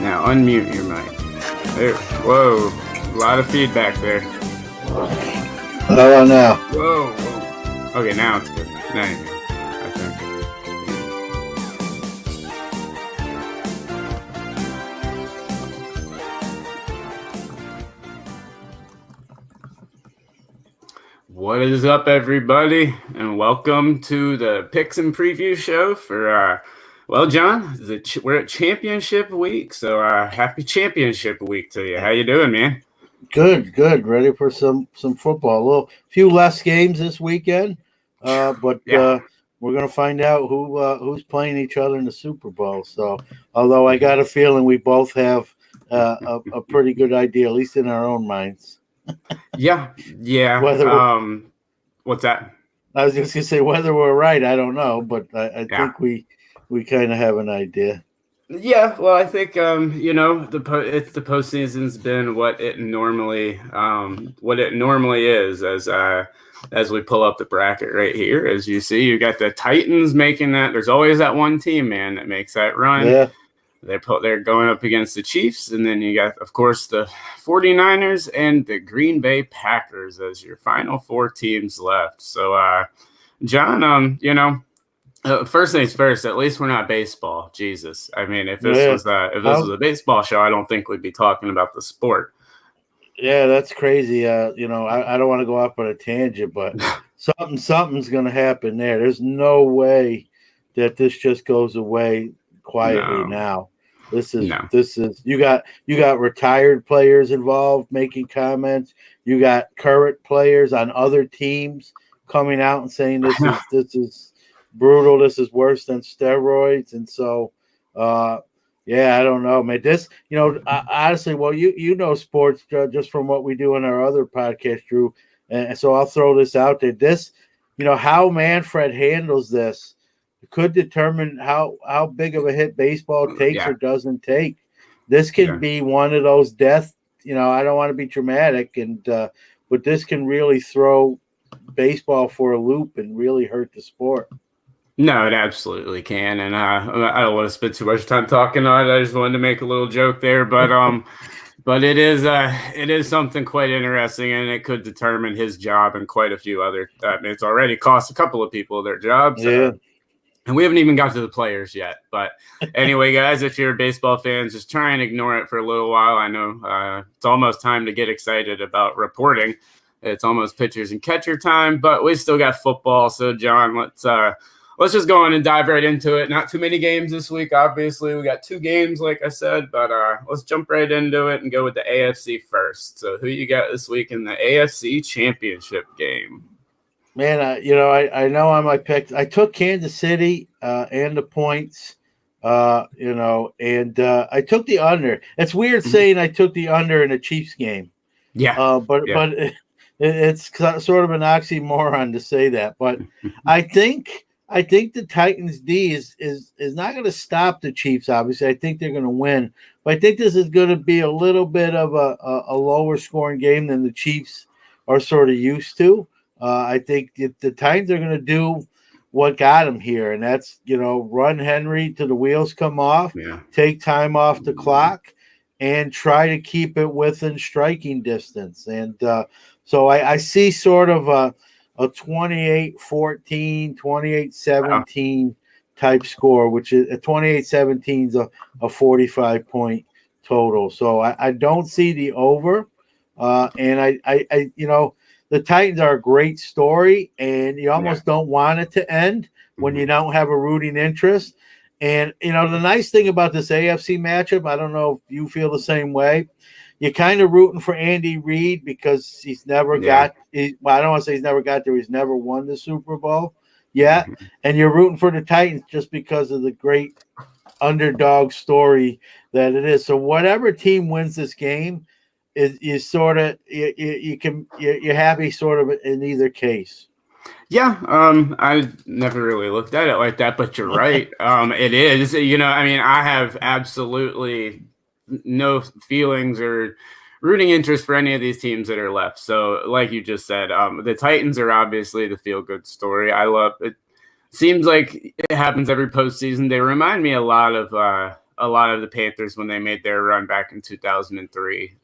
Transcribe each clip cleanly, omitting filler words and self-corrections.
Now unmute your mic. There. Whoa, a lot of feedback there. How about now? Whoa. Okay, now it's good. Now you're good, I think. What is up, everybody, and welcome to the Picks and Preview show for well, John, we're at Championship Week, so happy Championship Week to you. How you doing, man? Good. Ready for some football. A few less games this weekend, but Yeah. we're gonna find out who's playing each other in the Super Bowl. So, although I got a feeling we both have a pretty good idea, at least in our own minds. Yeah. What's that? I was just gonna say whether we're right. I don't know, but I Yeah. think we kind of have an idea. Yeah, well, I think the postseason's been what it normally is as we pull up the bracket right here. As you see, you got the Titans making that. There's always that one team, man, that makes that run. Yeah. They're going up against the Chiefs, and then you got, of course, the 49ers and the Green Bay Packers as your final four teams left. So, John, first things first, at least we're not baseball. Jesus. I mean, if this was a baseball show, I don't think we'd be talking about the sport. Yeah, that's crazy. I don't want to go off on a tangent, but something's going to happen there. There's no way that this just goes away quietly now. This is you got retired players involved making comments. You got current players on other teams coming out and saying this is brutal. This is worse than steroids. And so, yeah, I don't know, man. This, honestly, well, you know sports just from what we do in our other podcast, Drew. And so I'll throw this out there. This, how Manfred handles this could determine how big of a hit baseball takes or doesn't take. This can be one of those death. I don't want to be dramatic, but this can really throw baseball for a loop and really hurt the sport. No, it absolutely can, and I don't want to spend too much time talking on it. I just wanted to make a little joke there, but but it is something quite interesting, and it could determine his job and quite a few other. It's already cost a couple of people their jobs. Yeah. And we haven't even got to the players yet. But anyway, guys, if you're a baseball fan, just try and ignore it for a little while. I know it's almost time to get excited about reporting. It's almost pitchers and catcher time, but we still got football. So, John, let's just go on and dive right into it. Not too many games this week, obviously. We got 2 games, like I said, but let's jump right into it and go with the AFC first. So who you got this week in the AFC Championship game? Man, I know on my pick, I took Kansas City and the points, and I took the under. It's weird saying I took the under in a Chiefs game. Yeah. But it's sort of an oxymoron to say that. But I think the Titans D is not going to stop the Chiefs. Obviously, I think they're going to win. But I think this is going to be a little bit of a lower scoring game than the Chiefs are sort of used to. I think the Titans are going to do what got them here, and that's run Henry till the wheels come off, take time off the clock, and try to keep it within striking distance. And so I see sort of a 28-14, 28-17 type score, which is a 28-17 is a 45-point total. So I don't see the over, and I the Titans are a great story, and you almost don't want it to end when you don't have a rooting interest. And, the nice thing about this AFC matchup, I don't know if you feel the same way, you're kind of rooting for Andy Reid because he's never I don't want to say he's never got there. He's never won the Super Bowl yet. And you're rooting for the Titans just because of the great underdog story that it is. So whatever team wins this game, is sort of you're happy sort of in either case. Yeah, I never really looked at it like that, but you're right. It is. I mean, I have absolutely no feelings or rooting interest for any of these teams that are left. So, like you just said, the Titans are obviously the feel-good story. I love it. Seems like it happens every postseason. They remind me a lot of the Panthers when they made their run back in 2003.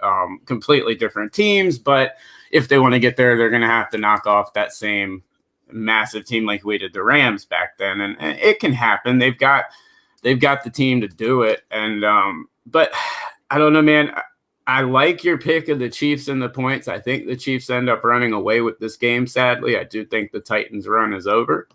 Completely different teams, but if they want to get there, they're going to have to knock off that same massive team like we did the Rams back then, and it can happen. They've got the team to do it, and but I don't know, man. I like your pick of the Chiefs and the points. I think the Chiefs end up running away with this game. Sadly, I do think the Titans' run is over.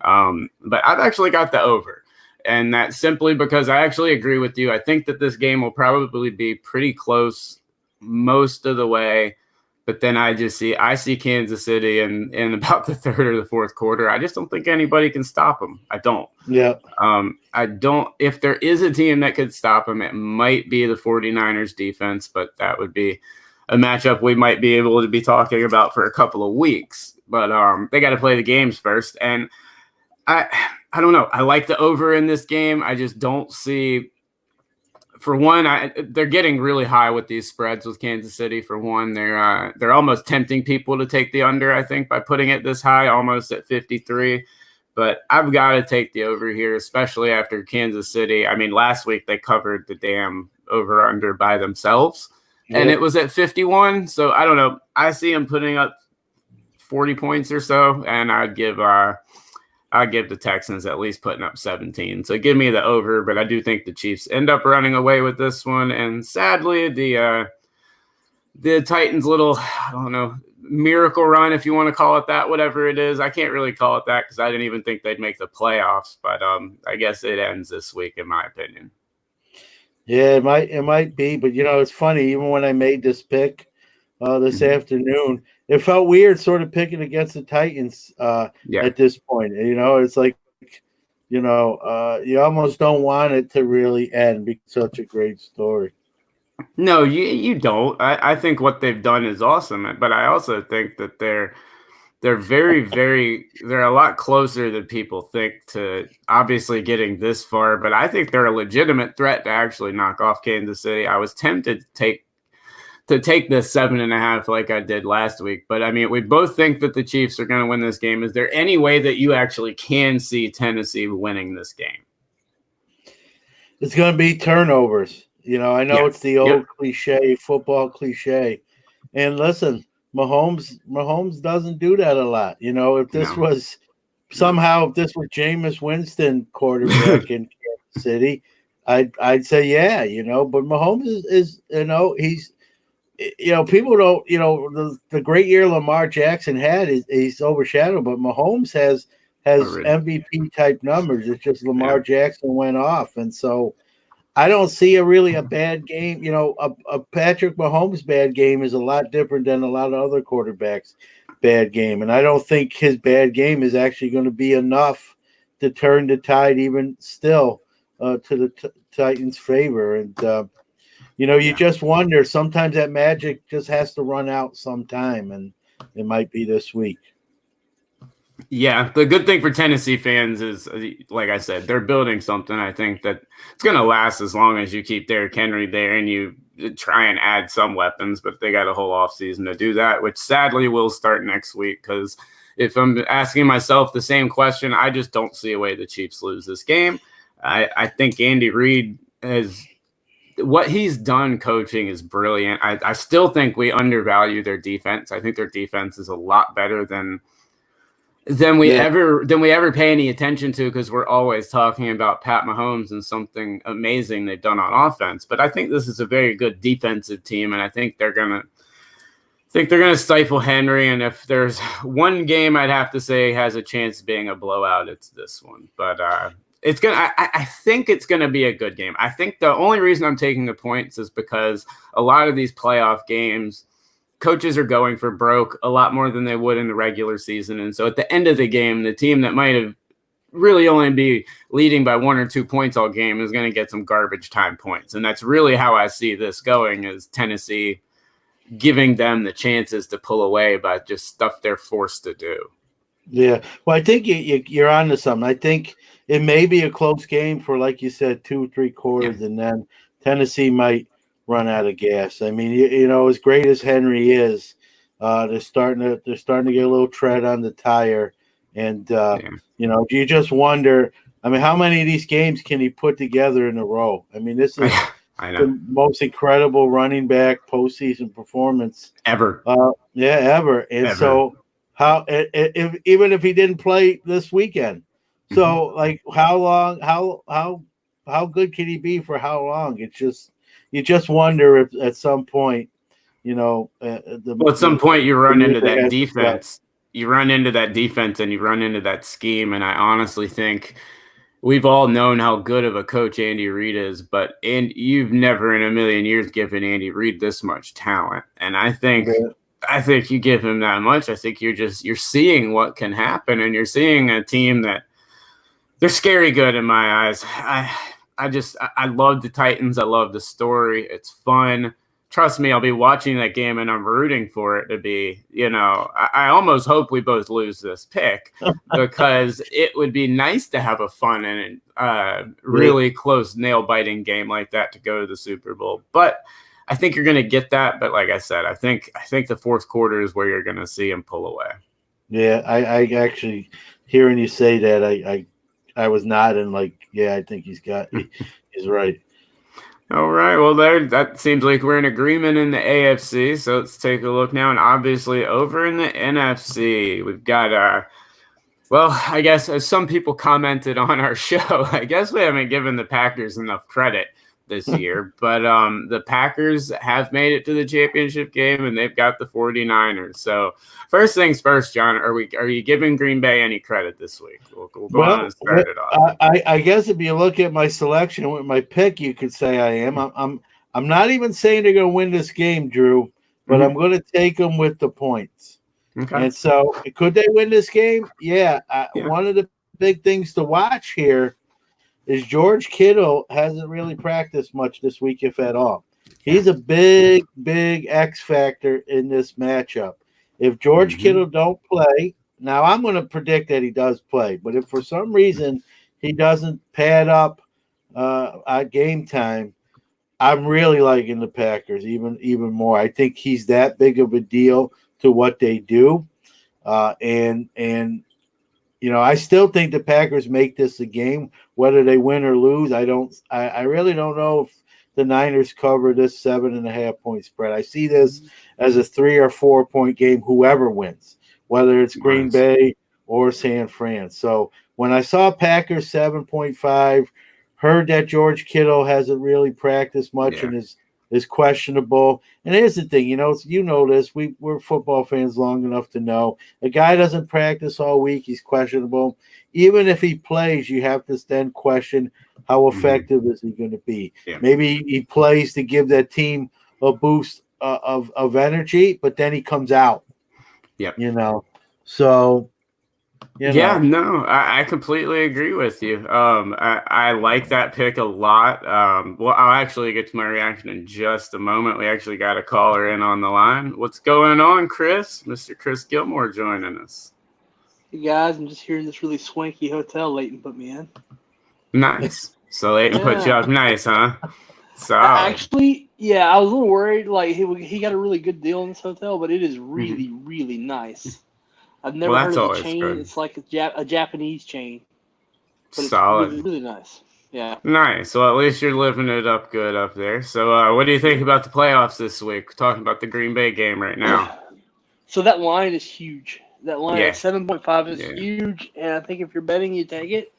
But I've actually got the over, and that's simply because I actually agree with you. I think that this game will probably be pretty close most of the way, but then I see Kansas City in about the third or the fourth quarter. I just don't think anybody can stop them. I don't. Yeah. I don't. If there is a team that could stop them, it might be the 49ers defense, but that would be a matchup we might be able to be talking about for a couple of weeks. But they got to play the games first, and I don't know. I like the over in this game. I just don't see. For one, they're getting really high with these spreads with Kansas City. For one, they're almost tempting people to take the under, I think, by putting it this high, almost at 53. But I've got to take the over here, especially after Kansas City. I mean, last week they covered the damn over-under by themselves, and it was at 51. So I don't know. I see them putting up 40 points or so, and I'd give the Texans at least putting up 17. So give me the over, but I do think the Chiefs end up running away with this one. And sadly, the Titans' little, I don't know, miracle run, if you want to call it that, whatever it is. I can't really call it that because I didn't even think they'd make the playoffs. But I guess it ends this week, in my opinion. Yeah, it might be. But, it's funny. Even when I made this pick this afternoon, it felt weird sort of picking against the Titans at this point. It's like, you almost don't want it to really end because it's such a great story. No, you don't. I think what they've done is awesome, but I also think that they're very, very, they're a lot closer than people think to obviously getting this far, but I think they're a legitimate threat to actually knock off Kansas City. I was tempted to take the 7.5 like I did last week. But I mean, we both think that the Chiefs are going to win this game. Is there any way that you actually can see Tennessee winning this game? It's going to be turnovers. I know it's the old cliche, football cliche. And listen, Mahomes doesn't do that a lot. If this was somehow, if this was Jameis Winston quarterback in Kansas City, I'd say, yeah, but Mahomes is he's, people don't, the great year Lamar Jackson had he's overshadowed, but Mahomes has MVP type numbers. It's just Lamar Jackson went off. And so I don't see a bad game. A Patrick Mahomes bad game is a lot different than a lot of other quarterbacks' bad game. And I don't think his bad game is actually going to be enough to turn the tide even still to the Titans' favor. And, you just wonder, sometimes that magic just has to run out sometime, and it might be this week. Yeah, the good thing for Tennessee fans is, like I said, they're building something. I think that it's going to last as long as you keep Derrick Henry there and you try and add some weapons, but they got a whole offseason to do that, which sadly will start next week because if I'm asking myself the same question, I just don't see a way the Chiefs lose this game. I think Andy Reid has – what he's done coaching is brilliant. I still think we undervalue their defense. I think their defense is a lot better than we ever pay any attention to because we're always talking about Pat Mahomes and something amazing they've done on offense. But I think this is a very good defensive team, and I think they're gonna stifle Henry. And if there's one game I'd have to say has a chance of being a blowout, it's this one. But I think it's gonna be a good game. I think the only reason I'm taking the points is because a lot of these playoff games, coaches are going for broke a lot more than they would in the regular season. And so at the end of the game, the team that might have really only be leading by 1 or 2 points all game is going to get some garbage time points. And that's really how I see this going, is Tennessee giving them the chances to pull away by just stuff they're forced to do. Yeah. Well, I think you're on to something. I think it may be a close game for, like you said, 2 or 3 quarters, and then Tennessee might run out of gas. I mean, you know, as great as Henry is, they're starting to get a little tread on the tire, and you know, you just wonder. I mean, how many of these games can he put together in a row? I mean, this is I know. the most incredible running back postseason performance Ever. ever. And so, how if even if he didn't play this weekend, so like how long, how good can he be for how long? It's just you just wonder if at some point, you know, well, at some point you run into that has to play. defense. You run into that defense and you run into that scheme. And I honestly think we've all known how good of a coach Andy Reid is, and you've never in a million years given Andy Reid this much talent. And I think you give him that much. I think you're seeing what can happen, and you're seeing a team that they're scary good in my eyes. I love the Titans. I love the story. It's fun. Trust me, I'll be watching that game and I'm rooting for it to be, you know, I almost hope we both lose this pick because it would be nice to have a fun and really close nail biting game like that to go to the Super Bowl. But I think you're going to get that. But like I said, I think the fourth quarter is where you're going to see him pull away. Yeah, I actually hearing you say that, I was nodding like, yeah, I think he's right. All right. Well, that seems like we're in agreement in the AFC. So let's take a look now. And obviously over in the NFC, we've got well, I guess as some people commented on our show, I guess we haven't given the Packers enough credit this year. But the Packers have made it to the championship game, and they've got the 49ers. So first things first, John, are you giving Green Bay any credit this week? We'll go on and start it off. I guess if you look at my selection with my pick, you could say I am. I'm not even saying they're going to win this game, Drew, but I'm going to take them with the points. Okay. And so could they win this game? Yeah. One of the big things to watch here is George Kittle hasn't really practiced much this week, if at all. He's a big X factor in this matchup. If George Kittle don't play, now I'm going to predict that he does play, but if for some reason he doesn't pad up at game time, I'm really liking the Packers even more. I think he's that big of a deal to what they do, and you know, I still think the Packers make this a game, whether they win or lose. I really don't know if the Niners cover this 7.5 point spread. I see this as a 3 or 4 point game, whoever wins, whether it's Green Bay or San Fran. So when I saw Packers 7.5, heard that George Kittle hasn't really practiced much and is questionable. And here's the thing, you know this. We're football fans long enough to know a guy doesn't practice all week. He's questionable. Even if he plays, you have to then question how effective is he going to be. Yeah. Maybe he plays to give that team a boost of energy, but then he comes out. Yeah, you know. So. No, I completely agree with you. I like that pick a lot. Well, I'll actually get to my reaction in just a moment. We actually got a caller in on the line. What's going on, Chris? Mr. Chris Gilmore joining us. Hey, guys, I'm just here in this really swanky hotel Leighton put me in. Nice. So Leighton put you up nice, huh? So actually, yeah, I was a little worried. Like, he got a really good deal in this hotel, but it is really, really nice. I've never heard of the chain. Good. It's like a Japanese chain. But solid. It's really, really nice. Yeah. Nice. Well, at least you're living it up good up there. So what do you think about the playoffs this week? We're talking about the Green Bay game right now. So that line is huge. That line at 7.5 is huge. And I think if you're betting, you take it.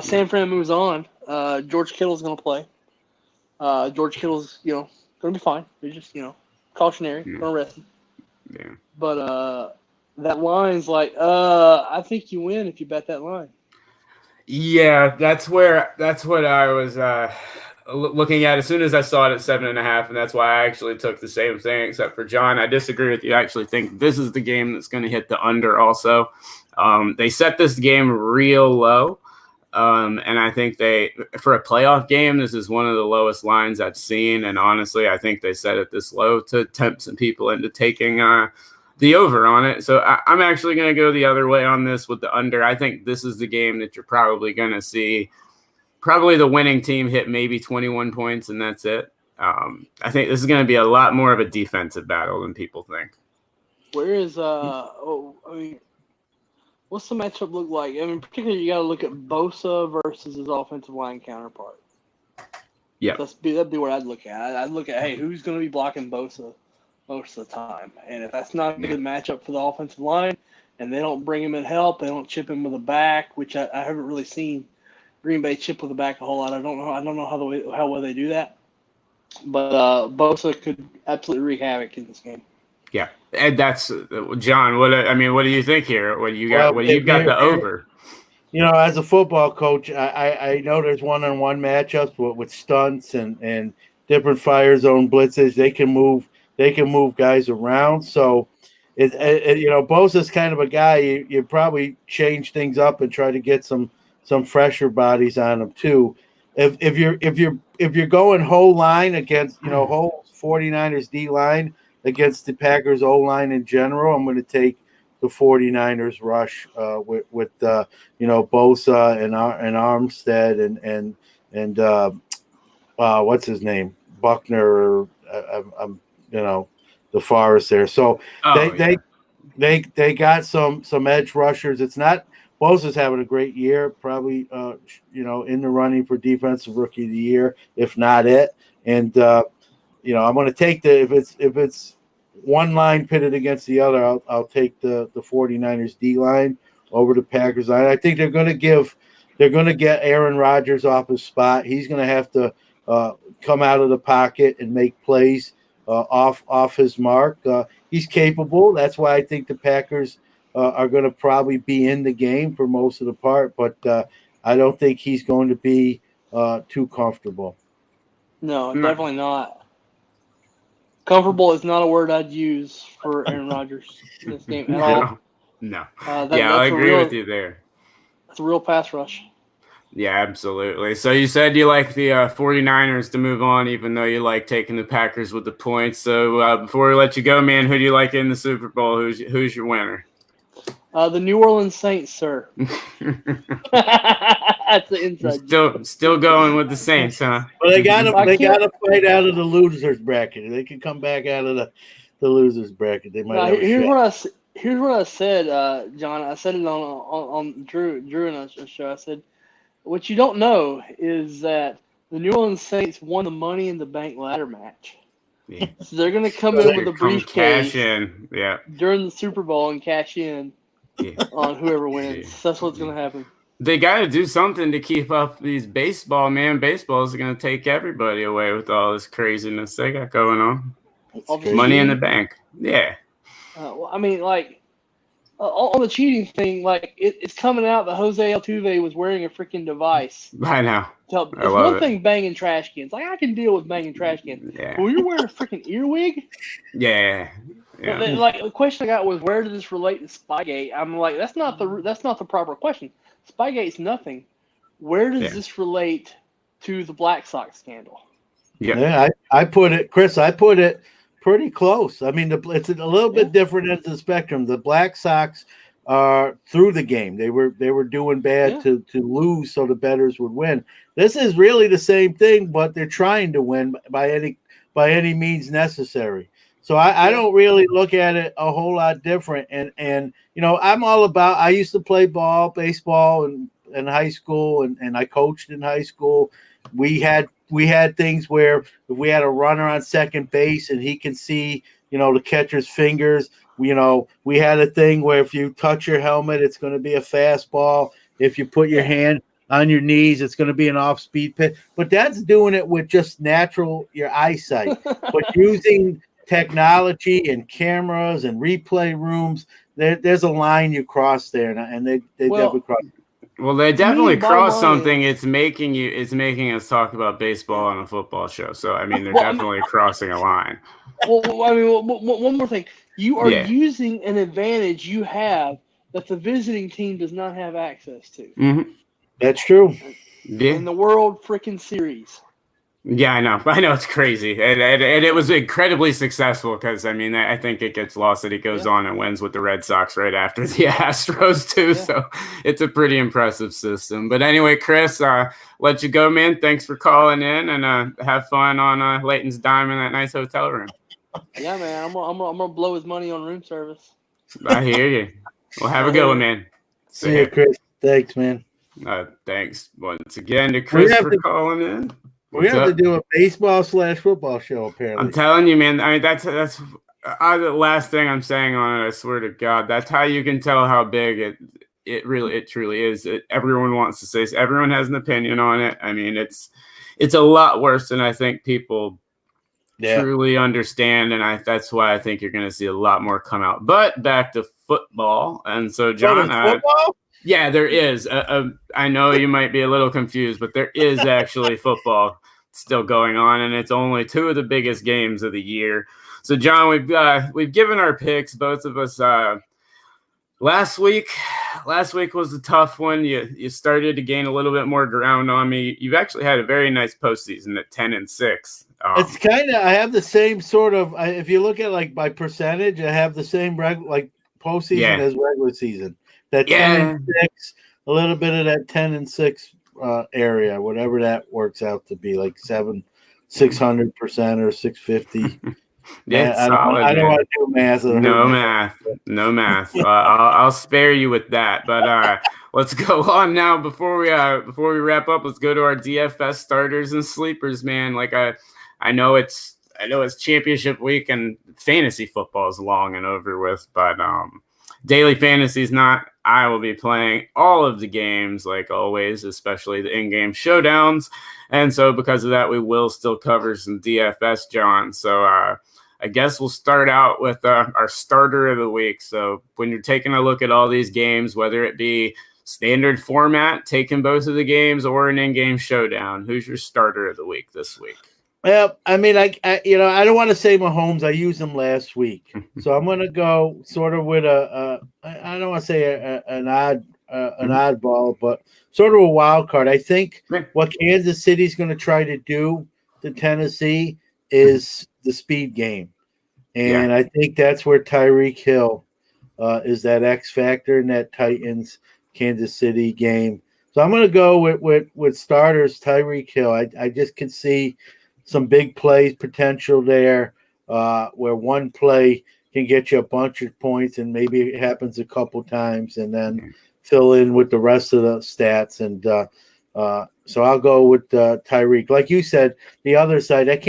San Fran moves on. George Kittle's going to play. George Kittle's, going to be fine. They're just, cautionary. Going to rest him. Yeah. But that line's like, I think you win if you bet that line. Yeah, that's what I was looking at as soon as I saw it at 7.5, and that's why I actually took the same thing, except for John. I disagree with you. I actually think this is the game that's going to hit the under also. They set this game real low, and I think for a playoff game, this is one of the lowest lines I've seen, and honestly, I think they set it this low to tempt some people into taking the over on it. So I'm actually going to go the other way on this with the under. I think this is the game that you're probably going to see probably the winning team hit maybe 21 points, and that's it. I think this is going to be a lot more of a defensive battle than people think. Where is what's the matchup look like? I mean, particularly you got to look at Bosa versus his offensive line counterpart. Yeah, that'd be what I'd look at. I'd look at, hey, who's going to be blocking Bosa most of the time? And if that's not a good matchup for the offensive line, and they don't bring him in help, they don't chip him with a back, which I haven't really seen Green Bay chip with a back a whole lot. I don't know how well they do that, but Bosa could absolutely wreak havoc in this game. Yeah, and that's John. What do you think here? What do you got? Well, you got the over. As a football coach, I know there's one-on-one matchups with stunts and different fire zone blitzes. They can move guys around. So, Bosa's kind of a guy you probably change things up and try to get some fresher bodies on him too. If you're going whole line against whole 49ers D line against the Packers O line in general, I'm going to take the 49ers rush with Bosa and Armstead and what's his name, Buckner, the Forest there. So they got some edge rushers. It's not Bosa's having a great year, probably in the running for defensive rookie of the year, if not it. And I'm going to take if it's one line pitted against the other, I'll take the 49ers D line over the Packers line. I think they're going to get Aaron Rodgers off his spot. He's going to have to come out of the pocket and make plays off his mark. He's capable. That's why I think the Packers are going to probably be in the game for most of the part, but I don't think he's going to be too comfortable. No, definitely not. Comfortable is not a word I'd use for Aaron Rodgers in this game at all. No. I agree with you there. It's a real pass rush. Yeah, absolutely. So you said you like the 49ers to move on, even though you like taking the Packers with the points. So before we let you go, man, who do you like in the Super Bowl? Who's your winner? The New Orleans Saints, sir. That's the inside. Still going with the Saints, huh? Well, they got to fight out of the losers bracket. They can come back out of the losers bracket. They might. Here's what I said, John. I said it on Drew and a show. I said, what you don't know is that the New Orleans Saints won the Money in the Bank ladder match. Yeah. So they're going to come in with a briefcase during the Super Bowl and cash in on whoever wins. Yeah. That's what's going to happen. They got to do something to keep up these baseball, man. Baseball is going to take everybody away with all this craziness they got going on. Money in the Bank. Yeah. Well, I mean, on the cheating thing, it's coming out that Jose Altuve was wearing a freaking device. I know. It's one thing banging trash cans. I can deal with banging trash cans. Yeah. Well, you're wearing a freaking earwig? Yeah. The question I got was, where does this relate to Spygate? I'm like, that's not the proper question. Spygate's nothing. Where does this relate to the Black Sox scandal? Yeah, I put it pretty close. I mean, it's a little bit different at the spectrum. The Black Sox are through the game. They were doing bad to lose so the bettors would win. This is really the same thing, but they're trying to win by any means necessary. So I don't really look at it a whole lot different. And I'm all about. I used to play baseball in high school, and I coached in high school. We had things where if we had a runner on second base and he can see, the catcher's fingers, we had a thing where if you touch your helmet, it's going to be a fastball. If you put your hand on your knees, it's going to be an off-speed pitch. But that's doing it with just your eyesight. But using technology and cameras and replay rooms, there's a line you cross there, and they definitely cross. Well, they definitely crossed something. It's making us talk about baseball on a football show. So I mean, they're definitely crossing a line. Well, I mean, one more thing. You are using an advantage you have that the visiting team does not have access to. Mm-hmm. That's true. In the World freaking Series. Yeah, I know it's crazy, and it was incredibly successful because I think it gets lost that he goes on and wins with the Red Sox right after the Astros too. Yeah. So it's a pretty impressive system. But anyway, Chris, let you go, man. Thanks for calling in, and have fun on Layton's Dime in that nice hotel room. Yeah, man, I'm gonna blow his money on room service. I hear you. Well, have a good one, man. See you, Chris. Thanks, man. Thanks once again to Chris for calling in. We have to do a baseball/football show, apparently. I'm telling you, man. That's the last thing I'm saying on it. I swear to God, that's how you can tell how big it truly is. Everyone wants to say. Everyone has an opinion on it. It's a lot worse than I think people truly understand, and that's why I think you're going to see a lot more come out. But back to football, and so John, football. Yeah, there is. I know you might be a little confused, but there is actually football still going on, and it's only two of the biggest games of the year. So, John, we've given our picks, both of us. Last week was a tough one. You started to gain a little bit more ground on me. You've actually had a very nice postseason at 10-6. It's kind of I have the same sort of. If you look at like by percentage, I have the same postseason as regular season. That 10-6, a little bit of that 10-6 area, whatever that works out to be, like 600% or 650. Yeah, I don't want to do math. No math. I'll spare you with that. But let's go on now. Before we wrap up, let's go to our DFS starters and sleepers, man. Like I know it's championship week and fantasy football is long and over with, but daily fantasy is not. I will be playing all of the games like always, especially the in-game showdowns. And so because of that, we will still cover some DFS, John. So I guess we'll start out with our starter of the week. So when you're taking a look at all these games, whether it be standard format, taking both of the games, or an in-game showdown, who's your starter of the week this week? Well, I don't want to say Mahomes. I used him last week, so I'm going to go sort of with I don't want to say an oddball, but sort of a wild card. I think what Kansas City's going to try to do to Tennessee is the speed game, and I think that's where Tyreek Hill is that X factor in that Titans Kansas City game. So I'm going to go with starters Tyreek Hill. I just can see some big plays potential there where one play can get you a bunch of points, and maybe it happens a couple times, and then fill in with the rest of the stats. And so I'll go with Tyreek. Like you said, the other side, that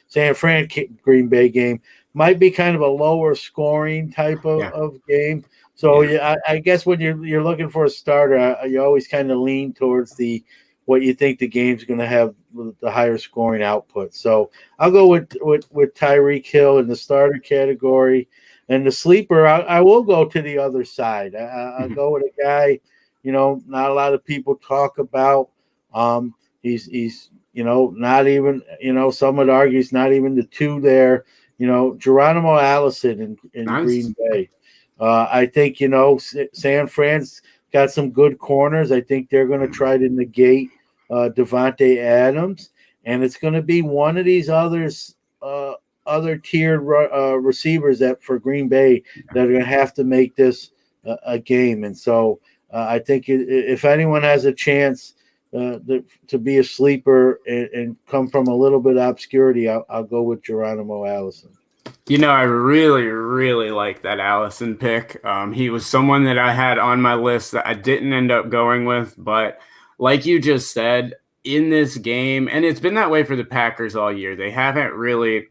San Fran Green Bay game might be kind of a lower scoring type of game. So I guess when you're looking for a starter, you always kind of lean towards what you think the game's going to have the higher scoring output. So I'll go with Tyreek Hill in the starter category. And the sleeper, I will go to the other side. I'll go with a guy, not a lot of people talk about. He's not even, some would argue he's not even the two there. Geronimo Allison in Green Bay. I think, San Fran's got some good corners. I think they're going to try to negate Devontae Adams, and it's going to be one of these other tiered receivers that for Green Bay that are going to have to make this a game. And so I think if anyone has a chance to be a sleeper and come from a little bit of obscurity, I'll go with Geronimo Allison. I really, really like that Allison pick. He was someone that I had on my list that I didn't end up going with, but like you just said, in this game, and it's been that way for the Packers all year, they haven't really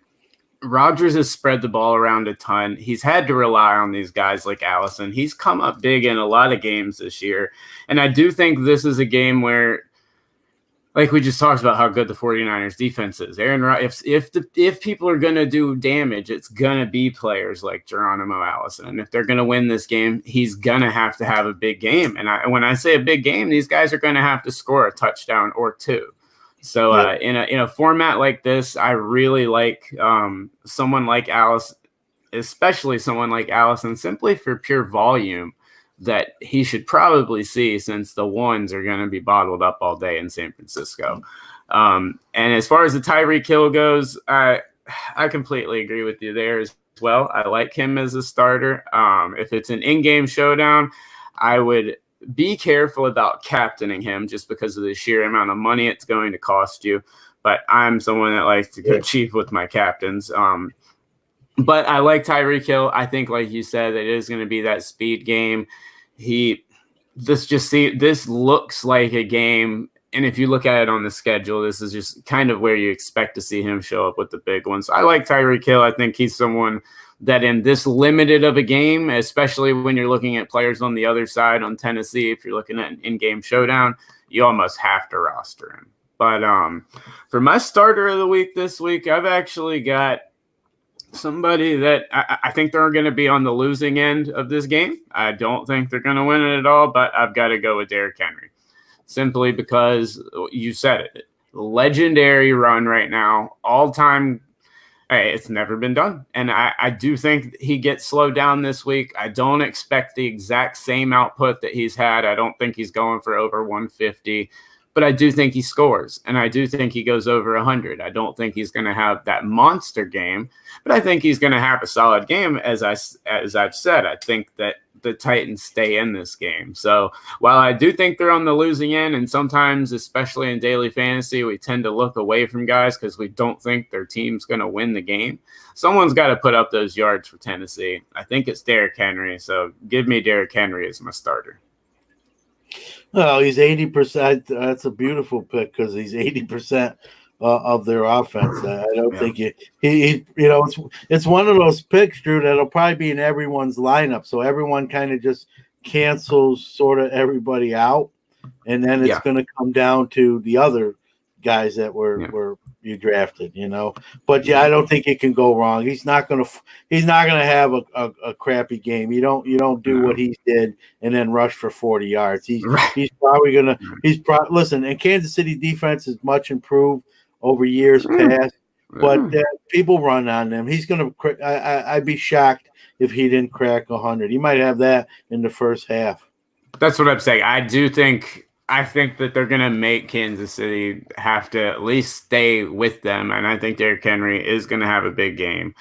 – Rodgers has spread the ball around a ton. He's had to rely on these guys like Allison. He's come up big in a lot of games this year, and I do think this is a game where – like we just talked about how good the 49ers defense is. Aaron Rodgers, if people are going to do damage, it's going to be players like Geronimo Allison. And if they're going to win this game, he's going to have a big game. And when I say a big game, these guys are going to have to score a touchdown or two. So in a format like this, I really like someone like Allison, especially someone like Allison, simply for pure volume. that he should probably see, since the ones are going to be bottled up all day in San Francisco. And as far as the Tyreek Hill goes, I completely agree with you there as well. I like him as a starter. If it's an in-game showdown, I would be careful about captaining him just because of the sheer amount of money it's going to cost you. But I'm someone that likes to go cheap with my captains. But I like Tyreek Hill. I think, like you said, it is going to be that speed game. This looks like a game. And if you look at it on the schedule, this is just kind of where you expect to see him show up with the big ones. So I like Tyreek Hill. I think he's someone that in this limited of a game, especially when you're looking at players on the other side on Tennessee, if you're looking at an in-game showdown, you almost have to roster him. But for my starter of the week this week, I've actually got somebody that I think they're going to be on the losing end of this game. I don't think they're going to win it at all, but I've got to go with Derrick Henry. Simply because you said it. Legendary run right now, all-time. Hey, it's never been done. And I do think he gets slowed down this week. I don't expect the exact same output that he's had. I don't think he's going for over 150. But I do think he scores, and I do think he goes over 100. I don't think he's going to have that monster game, but I think he's going to have a solid game. As I've said, I think that the Titans stay in this game. So while I do think they're on the losing end, and sometimes, especially in daily fantasy, we tend to look away from guys because we don't think their team's going to win the game, someone's got to put up those yards for Tennessee. I think it's Derrick Henry, so give me Derrick Henry as my starter. Well, he's 80%. That's a beautiful pick because he's 80% of their offense. I don't think it's one of those picks, Drew, that'll probably be in everyone's lineup. So everyone kind of just cancels sort of everybody out, and then it's going to come down to the other guys that were you drafted, But I don't think it can go wrong. He's not gonna have a crappy game. You don't do what he did and then rush for 40 yards. He's probably gonna listen. And Kansas City defense is much improved over years past, but people run on them. He's gonna. I'd be shocked if he didn't crack 100. He might have that in the first half. That's what I'm saying. I think that they're going to make Kansas City have to at least stay with them, and I think Derrick Henry is going to have a big game.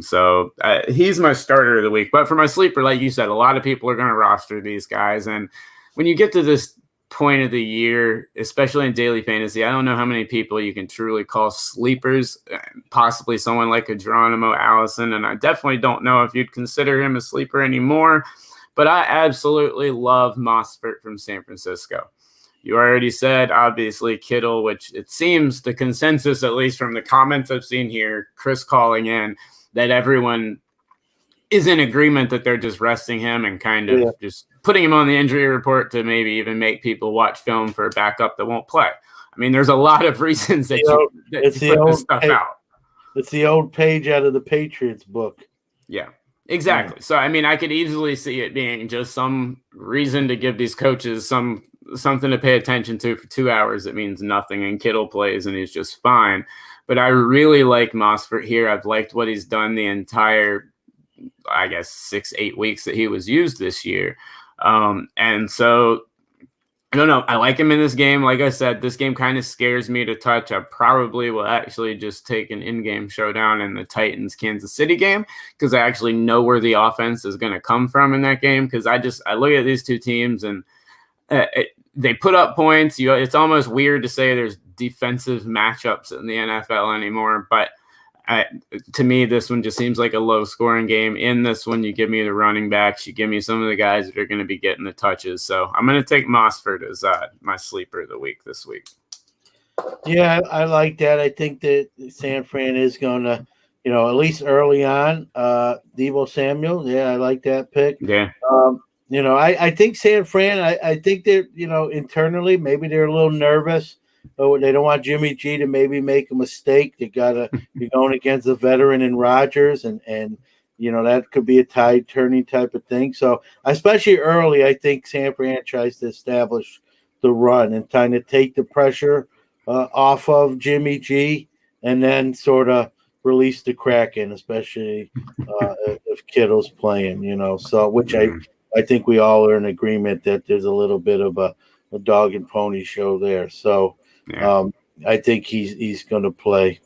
So he's my starter of the week. But for my sleeper, like you said, a lot of people are going to roster these guys. And when you get to this point of the year, especially in daily fantasy, I don't know how many people you can truly call sleepers, possibly someone like a Geronimo Allison, and I definitely don't know if you'd consider him a sleeper anymore. But I absolutely love Mostert from San Francisco. You already said, obviously, Kittle, which it seems the consensus, at least from the comments I've seen here, Chris calling in, that everyone is in agreement that they're just resting him and kind of just putting him on the injury report to maybe even make people watch film for a backup that won't play. I mean, there's a lot of reasons that you put this stuff out. It's the old page out of the Patriots book. Yeah. Exactly. So, I mean, I could easily see it being just some reason to give these coaches something to pay attention to for 2 hours that means nothing, and Kittle plays and he's just fine. But I really like Mostert here. I've liked what he's done the entire, 6-8 weeks that he was used this year. And so, I don't know. I like him in this game. Like I said, this game kind of scares me to touch. I probably will actually just take an in-game showdown in the Titans-Kansas City game because I actually know where the offense is going to come from in that game because I look at these two teams and they put up points. It's almost weird to say there's defensive matchups in the NFL anymore, but to me, this one just seems like a low-scoring game. In this one, you give me the running backs. You give me some of the guys that are going to be getting the touches. So I'm going to take Mostert as my sleeper of the week this week. Yeah, I like that. I think that San Fran is going to, at least early on, Deebo Samuel. Yeah, I like that pick. Yeah. I think San Fran, I think they're, internally, maybe they're a little nervous. Oh, they don't want Jimmy G to maybe make a mistake. They gotta be going against a veteran in Rodgers, and that could be a tide turning type of thing. So especially early, I think San Fran tries to establish the run and kind of take the pressure off of Jimmy G, and then sort of release the Kraken, especially if Kittle's playing. So which I think we all are in agreement that there's a little bit of a dog and pony show there. So I think he's going to play.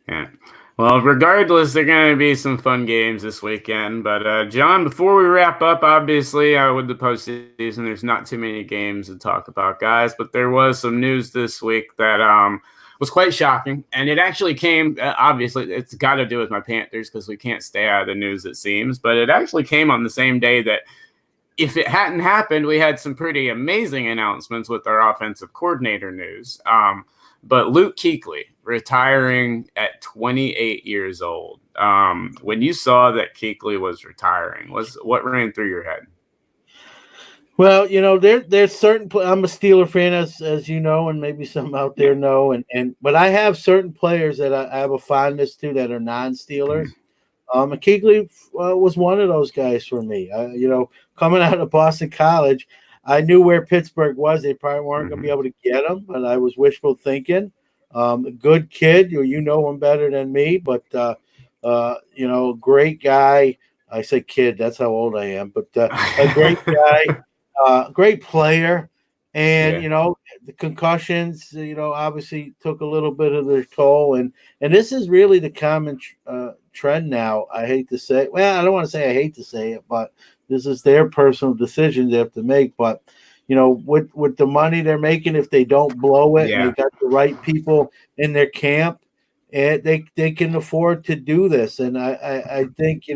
Yeah. Well, regardless, there are going to be some fun games this weekend. But, John, before we wrap up, obviously, with the postseason, there's not too many games to talk about, guys. But there was some news this week that was quite shocking. And it actually came, obviously, it's got to do with my Panthers because we can't stay out of the news, it seems. But it actually came on the same day that if it hadn't happened, we had some pretty amazing announcements with our offensive coordinator news. But Luke Kuechly retiring at 28 years old. When you saw that Kuechly was retiring, what ran through your head? Well, there's certain. I'm a Steeler fan, as you know, and maybe some out there know, but I have certain players that I have a fondness to that are non-Steelers. And Kuechly was one of those guys for me. Coming out of Boston College, I knew where Pittsburgh was. They probably weren't going to be able to get him, but I was wishful thinking. A good kid. You know him better than me, but, great guy. I say kid. That's how old I am. But a great guy, great player. And, the concussions, obviously took a little bit of their toll. And this is really the common trend now. I hate to say it. Well, I don't want to say I hate to say it, but this is their personal decision they have to make. But, with the money they're making, if they don't blow it and they got the right people in their camp, and they can afford to do this. And I think,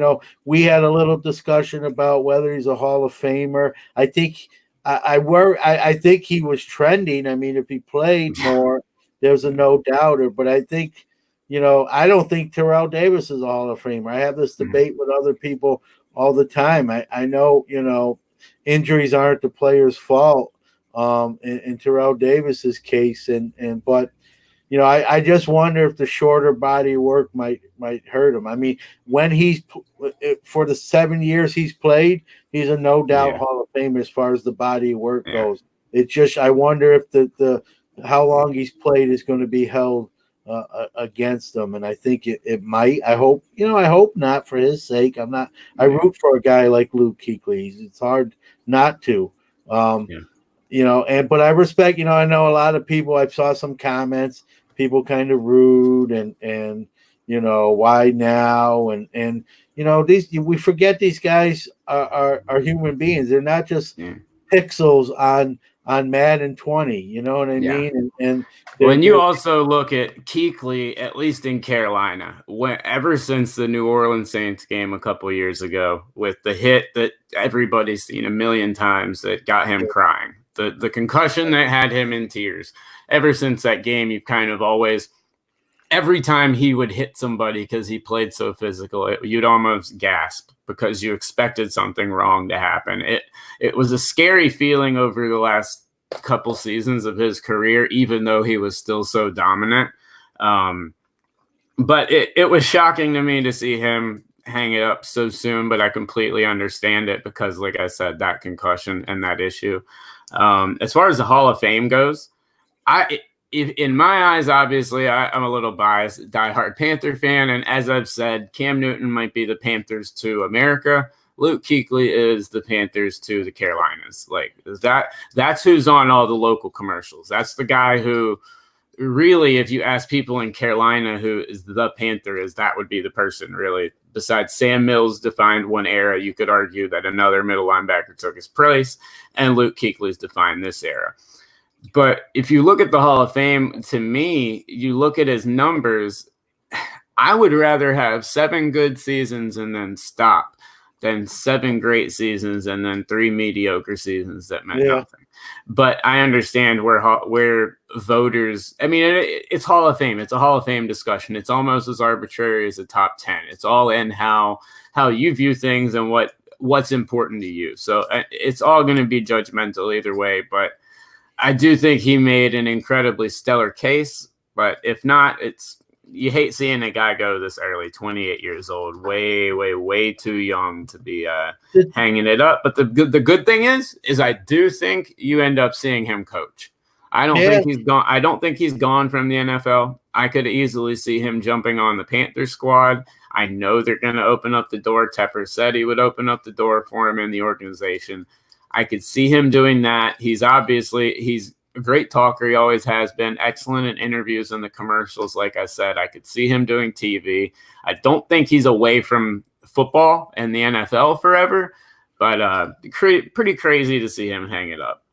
we had a little discussion about whether he's a Hall of Famer. I think I think he was trending. I mean, if he played more, there's a no doubter. But I think, I don't think Terrell Davis is a Hall of Famer. I have this debate with other people all the time. I know, injuries aren't the player's fault in Terrell Davis's case. But I just wonder if the shorter body work might hurt him. I mean, when for the 7 years he's played, he's a no doubt Hall of Fame as far as the body work goes. It's just, I wonder if the how long he's played is going to be held against him. And I think it might. I hope not, for his sake. I root for a guy like Luke Kuechly. It's hard not to. But I respect, I know a lot of people, I saw some comments, people kind of rude and why now? And we forget these guys are human beings. They're not just pixels on Madden 20, you know what I mean? And when you also look at Kuechly, at least in Carolina, ever since the New Orleans Saints game a couple years ago, with the hit that everybody's seen a million times that got him crying, the concussion that had him in tears, ever since that game, you've kind of always, every time he would hit somebody because he played so physical, you'd almost gasp because you expected something wrong to happen. It was a scary feeling over the last couple seasons of his career, even though he was still so dominant. But it was shocking to me to see him hang it up so soon, but I completely understand it because, like I said, that concussion and that issue. As far as the Hall of Fame goes, in my eyes, obviously, I'm a little biased, diehard Panther fan, and as I've said, Cam Newton might be the Panthers to America. Luke Kuechly is the Panthers to the Carolinas. Like that's who's on all the local commercials. That's the guy who, really, if you ask people in Carolina who is the Panther is, that would be the person, really. Besides Sam Mills defined one era, you could argue that another middle linebacker took his place, and Luke Kuechly's defined this era. But if you look at the Hall of Fame, to me, you look at his numbers, I would rather have 7 good seasons and then stop than 7 great seasons and then 3 mediocre seasons that meant nothing. But I understand where voters, I mean, it's Hall of Fame. It's a Hall of Fame discussion. It's almost as arbitrary as a top 10. It's all in how you view things and what's important to you. So it's all going to be judgmental either way. But I do think he made an incredibly stellar case. But if not, you hate seeing a guy go this early, 28 years old, way, way, way too young to be hanging it up. But the good thing is I do think you end up seeing him coach. I don't think he's gone. I don't think he's gone from the NFL. I could easily see him jumping on the Panthers squad. I know they're going to open up the door. Tepper said he would open up the door for him in the organization. I could see him doing that. He's a great talker. He always has been excellent in interviews and the commercials. Like I said, I could see him doing TV. I don't think he's away from football and the NFL forever, but pretty crazy to see him hang it up.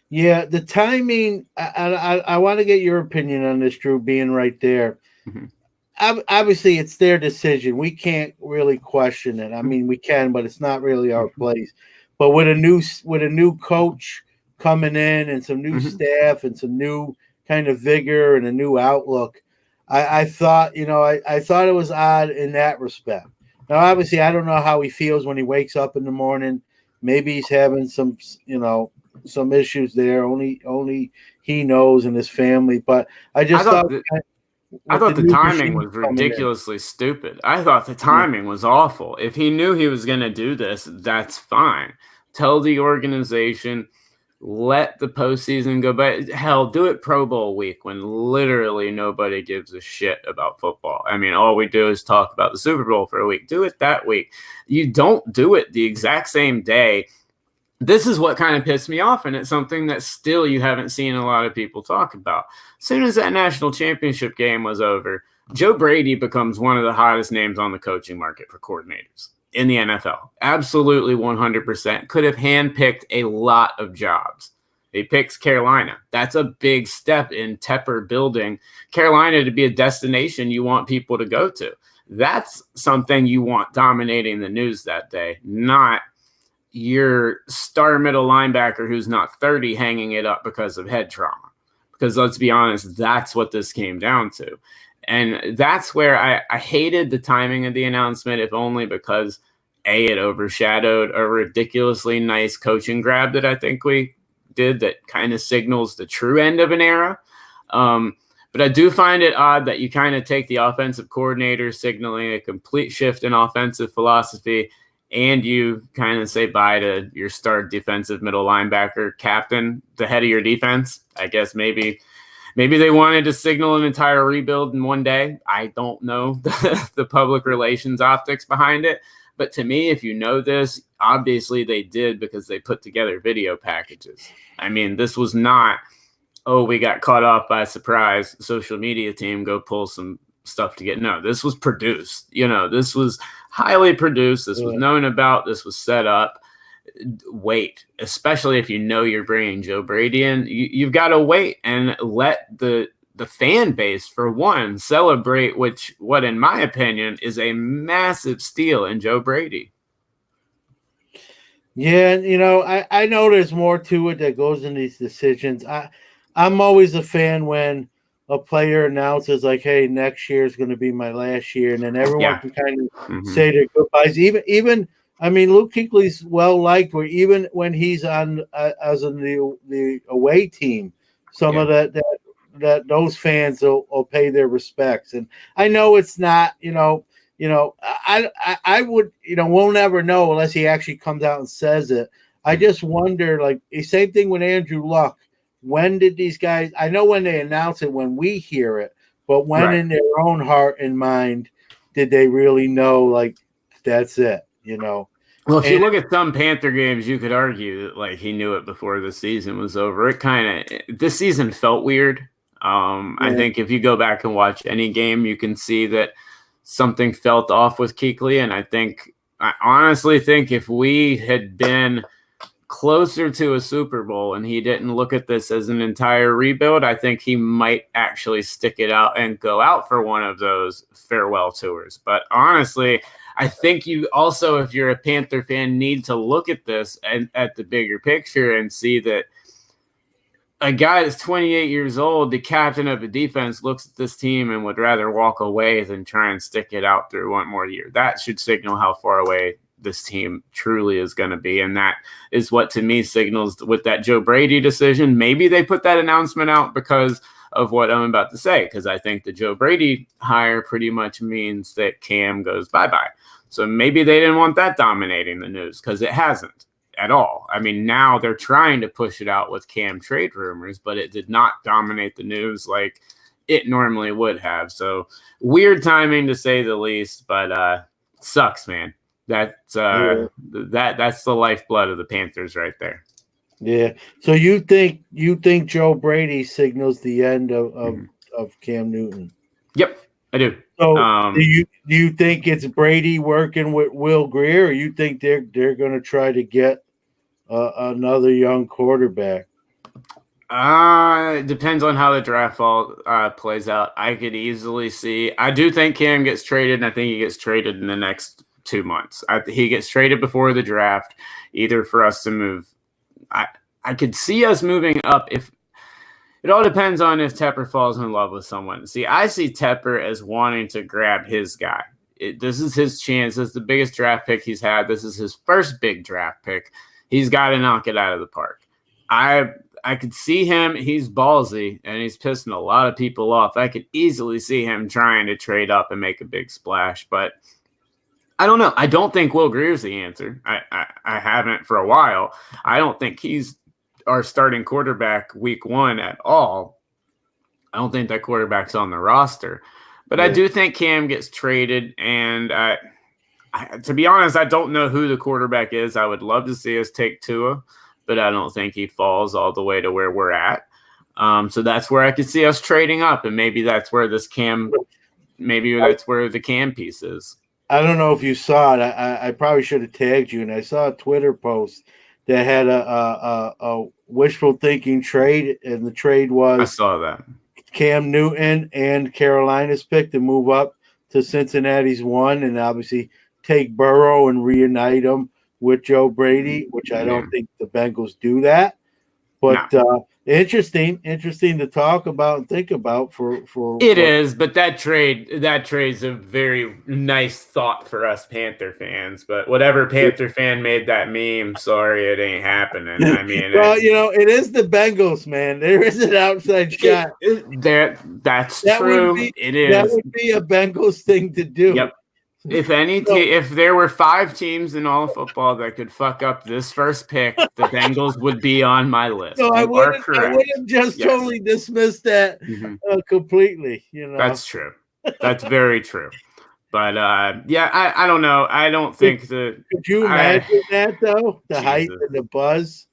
Yeah, the timing, I want to get your opinion on this, Drew, being right there. Mm-hmm. Obviously, it's their decision. We can't really question it. I mean, we can, but it's not really our place. But with a new coach coming in and some new staff and some new kind of vigor and a new outlook, I thought it was odd in that respect. Now, obviously, I don't know how he feels when he wakes up in the morning. Maybe he's having some issues there. Only he knows and his family. But I thought the timing was ridiculously stupid. I thought the timing was awful. If he knew he was going to do this, that's fine. Tell the organization, let the postseason go back. Hell, do it Pro Bowl week when literally nobody gives a shit about football. I mean, all we do is talk about the Super Bowl for a week. Do it that week. You don't do it the exact same day. This is what kind of pissed me off, and it's something that still you haven't seen a lot of people talk about. As soon as that national championship game was over, Joe Brady becomes one of the hottest names on the coaching market for coordinators in the NFL. Absolutely 100%. Could have handpicked a lot of jobs. He picks Carolina. That's a big step in Tepper building Carolina to be a destination you want people to go to. That's something you want dominating the news that day, not your star middle linebacker who's not 30 hanging it up because of head trauma. Because let's be honest, that's what this came down to. And that's where I hated the timing of the announcement, if only because, it overshadowed a ridiculously nice coaching grab that I think we did that kind of signals the true end of an era. But I do find it odd that you kind of take the offensive coordinator signaling a complete shift in offensive philosophy, and you kind of say bye to your star defensive middle linebacker captain, the head of your defense. I guess maybe they wanted to signal an entire rebuild in one day. I don't know the public relations optics behind it. But to me, if you know this, obviously they did because they put together video packages. I mean, this was not, we got caught off by a surprise social media team, go pull some stuff to get. No, this was produced. This was highly produced. This was known about. This was set up. Wait, especially if you know you're bringing Joe Brady in, you've got to wait and let the fan base, for one, celebrate what in my opinion is a massive steal in Joe Brady. Yeah, I know there's more to it that goes in these decisions. I'm always a fan when a player announces like, "Hey, next year is going to be my last year," and then everyone can kind of say their goodbyes. Even I mean, Luke Kuechly's well liked. Where even when he's on as in the away team, some of that those fans will pay their respects. And I know it's not, I would, we'll never know unless he actually comes out and says it. I just wonder, like, the same thing with Andrew Luck. When did these guys, I know when they announce it, when we hear it, but when in their own heart and mind did they really know, like, that's it, Well, if you look at some Panther games, you could argue that, like, he knew it before the season was over. This season felt weird. I think if you go back and watch any game, you can see that something felt off with Kuechly. And I honestly think if we had been closer to a Super Bowl and he didn't look at this as an entire rebuild, I think he might actually stick it out and go out for one of those farewell tours. But honestly, I think you also, if you're a Panther fan, need to look at this and at the bigger picture and see that a guy that's 28 years old, the captain of a defense, looks at this team and would rather walk away than try and stick it out through one more year. That should signal how far away this team truly is going to be. And that is what, to me, signals with that Joe Brady decision. Maybe they put that announcement out because of what I'm about to say, because I think the Joe Brady hire pretty much means that Cam goes bye-bye. So maybe they didn't want that dominating the news, because it hasn't at all. I mean, now they're trying to push it out with Cam trade rumors, but it did not dominate the news like it normally would have. So weird timing to say the least, but sucks, man. That's that's the lifeblood of the Panthers right there. Yeah. So you think Joe Brady signals the end of Cam Newton? Yep, I do. So do you think it's Brady working with Will Grier, or you think they're going to try to get another young quarterback? It depends on how the draft plays out. I could easily see. I do think Cam gets traded, and I think he gets traded in the next 2 months. He gets traded before the draft, either for us to move. I could see us moving up if. It all depends on if Tepper falls in love with someone. See, I see Tepper as wanting to grab his guy. This is his chance. This is the biggest draft pick he's had. This is his first big draft pick. He's got to knock it out of the park. I could see him. He's ballsy, and he's pissing a lot of people off. I could easily see him trying to trade up and make a big splash, but I don't know. I don't think Will Grier's the answer. I haven't for a while. I don't think he's our starting quarterback week 1 at all. I don't think that quarterback's on the roster. But I do think Cam gets traded, and to be honest, I don't know who the quarterback is. I would love to see us take Tua, but I don't think he falls all the way to where we're at. So that's where I could see us trading up, and maybe that's where that's where the Cam piece is. I don't know if you saw it. I probably should have tagged you, and I saw a Twitter post that had a wishful thinking trade, and the trade was I saw that Cam Newton and Carolina's pick to move up to Cincinnati's 1, and obviously take Burrow and reunite him with Joe Brady, which I don't think the Bengals do that. But interesting to talk about and think about for it is, but that trade's a very nice thought for us Panther fans. But whatever Panther fan made that meme, sorry, it ain't happening. I mean, well, it is the Bengals, man. There is an outside shot. That's true. It is. That would be a Bengals thing to do. Yep. If if there were 5 teams in all of football that could fuck up this first pick, the Bengals would be on my list. So I wouldn't just totally dismiss that completely. That's true. That's very true. But I don't know. I don't think Could you imagine that though? The hype and the buzz.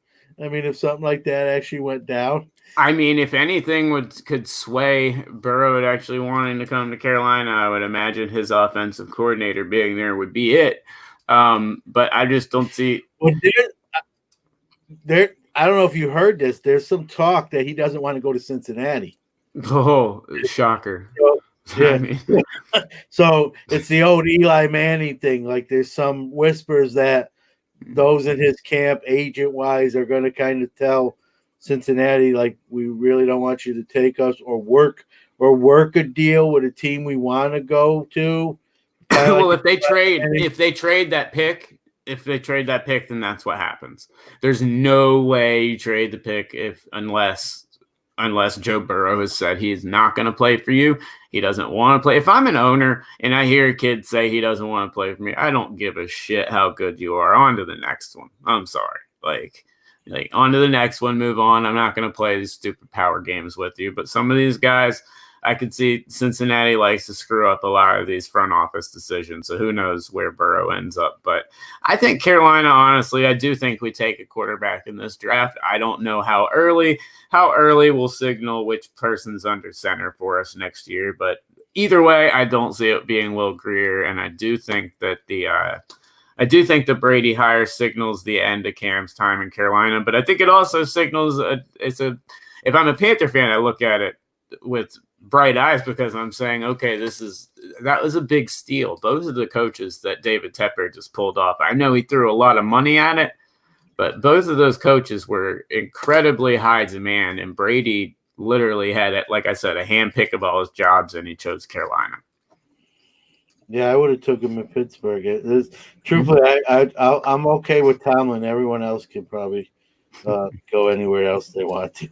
I mean, if something like that actually went down. I mean, if anything could sway Burrow actually wanting to come to Carolina, I would imagine his offensive coordinator being there would be it. But I just don't see. Well, I don't know if you heard this. There's some talk that he doesn't want to go to Cincinnati. Oh, shocker. Yeah. So it's the old Eli Manning thing. Like there's some whispers that those in his camp, agent-wise, are going to kind of tell Cincinnati, like, we really don't want you to take us or work a deal with a team we want to go to. Well, if they trade that pick, then that's what happens. There's no way you trade the pick unless Joe Burrow has said he's not going to play for you. He doesn't want to play. If I'm an owner and I hear a kid say he doesn't want to play for me, I don't give a shit how good you are. On to the next one. I'm sorry. Like on to the next one, move on. I'm not going to play these stupid power games with you. But some of these guys, I could see Cincinnati likes to screw up a lot of these front office decisions. So who knows where Burrow ends up. But I think Carolina, honestly, I do think we take a quarterback in this draft. I don't know how early will signal which person's under center for us next year. But either way, I don't see it being Will Grier. And I do think that the Brady hire signals the end of Cam's time in Carolina, but I think it also signals if I'm a Panther fan, I look at it with bright eyes because I'm saying, okay, that was a big steal. Those are the coaches that David Tepper just pulled off. I know he threw a lot of money at it, but both of those coaches were incredibly high demand, and Brady literally had, like I said, a handpick of all his jobs, and he chose Carolina. Yeah, I would have took him in Pittsburgh. Truthfully, I'm okay with Tomlin. Everyone else can probably go anywhere else they want to.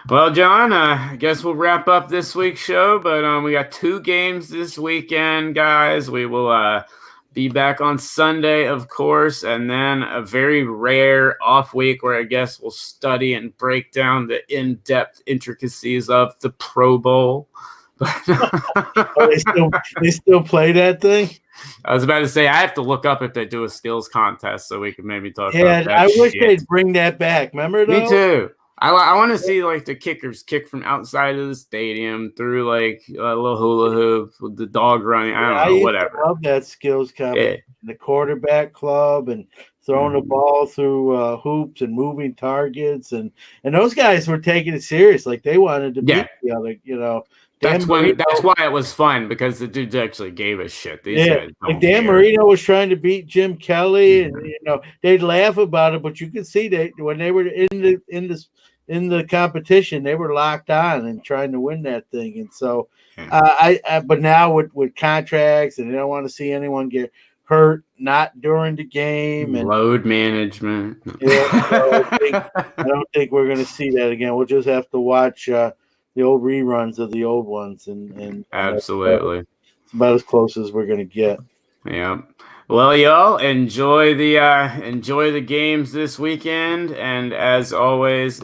Well, John, I guess we'll wrap up this week's show, but we got 2 games this weekend, guys. We will be back on Sunday, of course, and then a very rare off week where I guess we'll study and break down the in-depth intricacies of the Pro Bowl. They still play that thing? I was about to say, I have to look up if they do a skills contest so we can maybe talk about that. I wish shit. They'd bring that back. Remember those? Me too. I want to see like the kickers kick from outside of the stadium through like a little hula hoop with the dog running. I don't know, whatever. I love that skills competition. Yeah. The quarterback club and throwing the ball through hoops and moving targets, and those guys were taking it serious. Like they wanted to beat the other, you know. That's why it was fun, because the dudes actually gave a shit. These guys like Dan Marino was trying to beat Jim Kelly, and you know they'd laugh about it, but you could see when they were in the competition, they were locked on and trying to win that thing. And so, but now with contracts, and they don't want to see anyone get hurt not during the game and load management. Yeah, I don't think we're going to see that again. We'll just have to watch the old reruns of the old ones, and absolutely, it's about as close as we're going to get. Yeah. Well, y'all enjoy the games this weekend, and as always,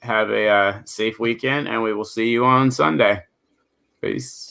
have a safe weekend, and we will see you on Sunday. Peace.